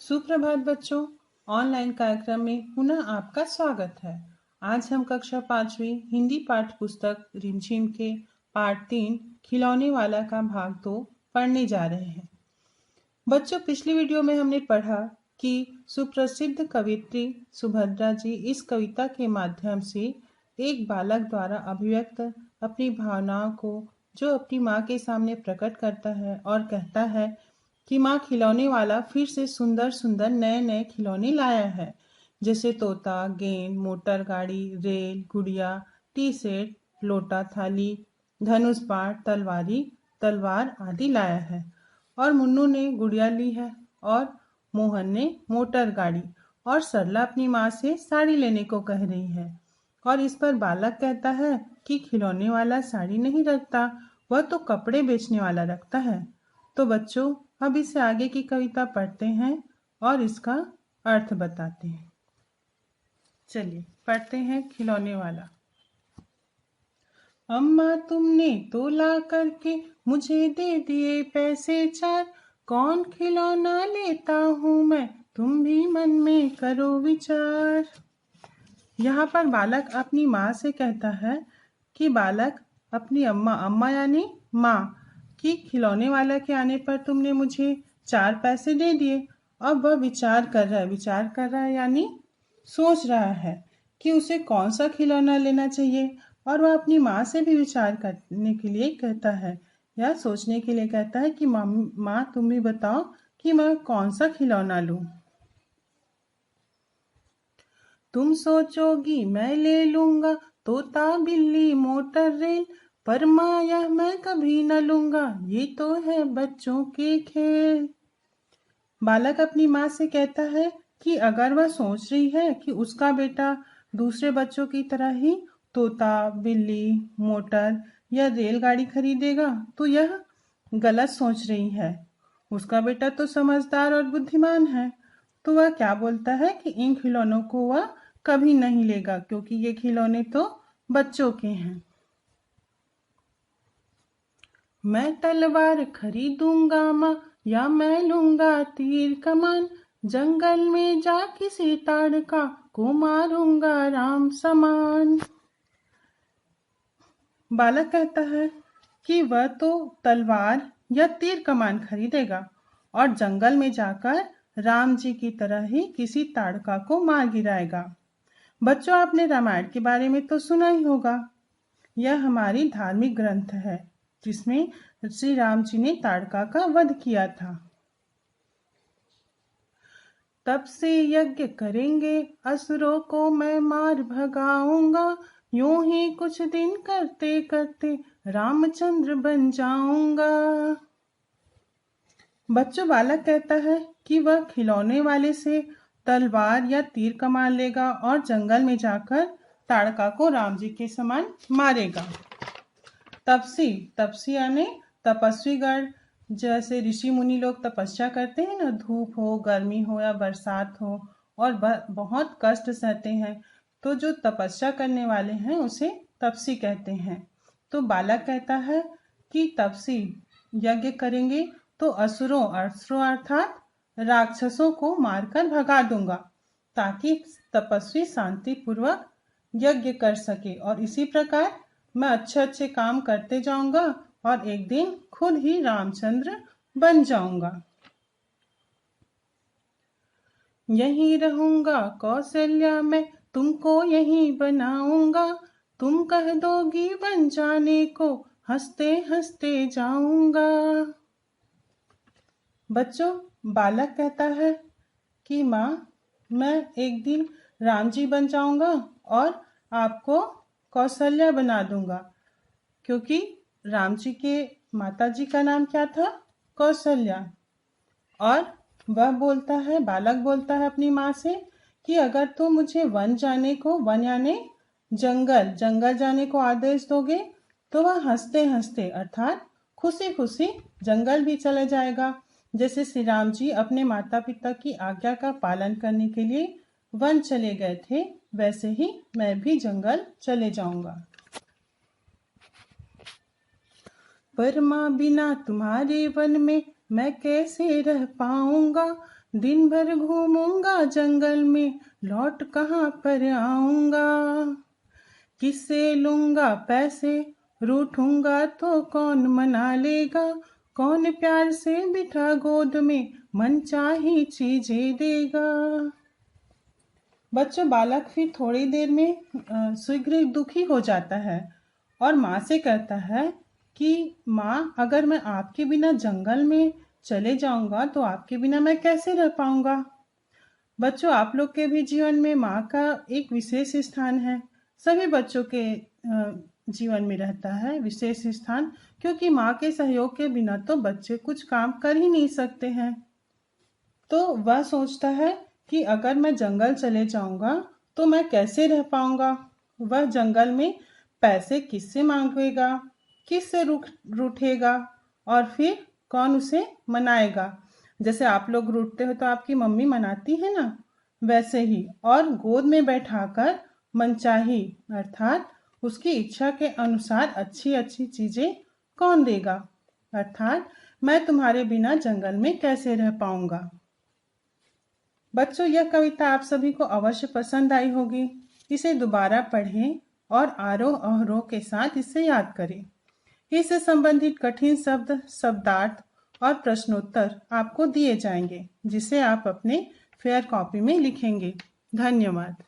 सुप्रभात बच्चों। ऑनलाइन कार्यक्रम में पुनः आपका स्वागत है। आज हम कक्षा 5वीं हिंदी पाठ्य पुस्तक रिमझिम के पाठ 3 खिलौने वाला का भाग 2 पढ़ने जा रहे हैं। बच्चों, पिछली वीडियो में हमने पढ़ा कि सुप्रसिद्ध कवयित्री सुभद्रा जी इस कविता के माध्यम से एक बालक द्वारा अभिव्यक्त अपनी भावनाओं को जो अपनी माँ के सामने प्रकट करता है और कहता है कि माँ खिलौने वाला फिर से सुंदर सुंदर नए नए खिलौने लाया है, जैसे तोता, गेंद, मोटर गाड़ी, रेल, गुड़िया, टी सेट, लोटा, थाली, धनुष बाण, तलवार आदि लाया है। और मुन्नू ने गुड़िया ली है और मोहन ने मोटर गाड़ी, और सरला अपनी माँ से साड़ी लेने को कह रही है। और इस पर बालक कहता है कि खिलौने वाला साड़ी नहीं रखता, वह तो कपड़े बेचने वाला रखता है। तो बच्चों, अब इससे आगे की कविता पढ़ते हैं और इसका अर्थ बताते हैं। चलिए पढ़ते हैं। खिलौने वाला। अम्मा तुमने तो ला करके मुझे दे दिए पैसे 4, कौन खिलौना लेता हूँ मैं, तुम भी मन में करो विचार। यहाँ पर बालक अपनी माँ से कहता है कि बालक अपनी अम्मा यानी माँ कि खिलौने वाला के आने पर तुमने मुझे 4 पैसे दे दिए। अब वह विचार कर रहा है यानी सोच रहा है कि उसे कौन सा खिलौना लेना चाहिए। और वह अपनी माँ से भी विचार करने के लिए कहता है या सोचने के लिए कहता है कि माँ तुम भी बताओ कि मैं कौन सा खिलौना लूं। तुम सोचोगी मैं ले लूंगा तोता, बिल्ली, मोटर, रेल, पर माँ यह मैं कभी न लूंगा, ये तो है बच्चों के खेल। बालक अपनी माँ से कहता है कि अगर वह सोच रही है कि उसका बेटा दूसरे बच्चों की तरह ही तोता, बिल्ली, मोटर या रेलगाड़ी खरीदेगा तो यह गलत सोच रही है। उसका बेटा तो समझदार और बुद्धिमान है। तो वह क्या बोलता है कि इन खिलौनों को वह कभी नहीं लेगा, क्योंकि ये खिलौने तो बच्चों के हैं। मैं तलवार खरीदूंगा माँ, या मैं लूंगा तीर कमान, जंगल में जा किसी ताड़का को मारूंगा राम समान। बालक कहता है कि वह तो तलवार या तीर कमान खरीदेगा और जंगल में जाकर राम जी की तरह ही किसी ताड़का को मार गिराएगा। बच्चों, आपने रामायण के बारे में तो सुना ही होगा। यह हमारी धार्मिक ग्रंथ है जिसमें श्री राम जी ने ताड़का का वध किया था। तब से यज्ञ करेंगे असुरों को मैं मार भगाऊंगा, यूं ही कुछ दिन करते करते रामचंद्र बन जाऊंगा। बच्चों, बालक कहता है कि वह खिलौने वाले से तलवार या तीर कमान लेगा और जंगल में जाकर ताड़का को राम जी के समान मारेगा। तपसी यानी तपस्वी गण, जैसे ऋषि मुनि लोग तपस्या करते हैं ना, धूप हो, गर्मी हो या बरसात हो और बहुत कष्ट सहते हैं, तो जो तपस्या करने वाले हैं उसे तपसी कहते हैं। तो बालक कहता है कि तपसी यज्ञ करेंगे तो असुरों अर्थात राक्षसों को मारकर भगा दूंगा, ताकि तपस्वी शांति पूर्वक यज्ञ कर सके। और इसी प्रकार मैं अच्छे अच्छे काम करते जाऊंगा और एक दिन खुद ही रामचंद्र बन जाऊंगा। यहीं रहूंगा कौशल्या मैं, तुमको यहीं बनाऊंगा, तुम कह दोगी बन जाने को, हंसते हंसते जाऊंगा। बच्चों, बालक कहता है कि माँ मैं एक दिन राम जी बन जाऊंगा और आपको कौशल्या बना दूंगा, क्योंकि राम जी के माता जी का नाम क्या था? कौशल्या। और बालक बोलता है अपनी माँ से कि अगर तुम मुझे वन यानी जंगल जाने को आदेश दोगे तो वह हंसते हंसते अर्थात खुशी खुशी जंगल भी चले जाएगा। जैसे श्री राम जी अपने माता पिता की आज्ञा का पालन करने के लिए वन चले गए थे, वैसे ही मैं भी जंगल चले जाऊंगा। पर माँ बिना तुम्हारे वन में मैं कैसे रह पाऊंगा, दिन भर घूमूंगा जंगल में, लौट कहाँ पर आऊंगा। किससे लूंगा पैसे, रूठूंगा तो कौन मना लेगा। कौन प्यार से बिठा गोद में, मनचाही चीजें देगा। बच्चों, बालक फिर थोड़ी देर में शीघ्र दुखी हो जाता है और माँ से कहता है कि माँ, अगर मैं आपके बिना जंगल में चले जाऊंगा तो आपके बिना मैं कैसे रह पाऊंगा। बच्चों, आप लोग के भी जीवन में माँ का एक विशेष स्थान है। सभी बच्चों के जीवन में रहता है विशेष स्थान, क्योंकि माँ के सहयोग के बिना तो बच्चे कुछ काम कर ही नहीं सकते हैं। तो वह सोचता है कि अगर मैं जंगल चले जाऊंगा तो मैं कैसे रह पाऊंगा। वह जंगल में पैसे किससे मांगेगा, किससे रूठेगा और फिर कौन उसे मनाएगा। जैसे आप लोग रूठते हो तो आपकी मम्मी मनाती है ना, वैसे ही। और गोद में बैठाकर मनचाही अर्थात उसकी इच्छा के अनुसार अच्छी अच्छी चीजें कौन देगा, अर्थात मैं तुम्हारे बिना जंगल में कैसे रह पाऊंगा। बच्चों, यह कविता आप सभी को अवश्य पसंद आई होगी। इसे दोबारा पढ़ें और आरोह अवरोह के साथ इसे याद करें। इससे संबंधित कठिन शब्द, शब्दार्थ और प्रश्नोत्तर आपको दिए जाएंगे, जिसे आप अपने फेयर कॉपी में लिखेंगे। धन्यवाद।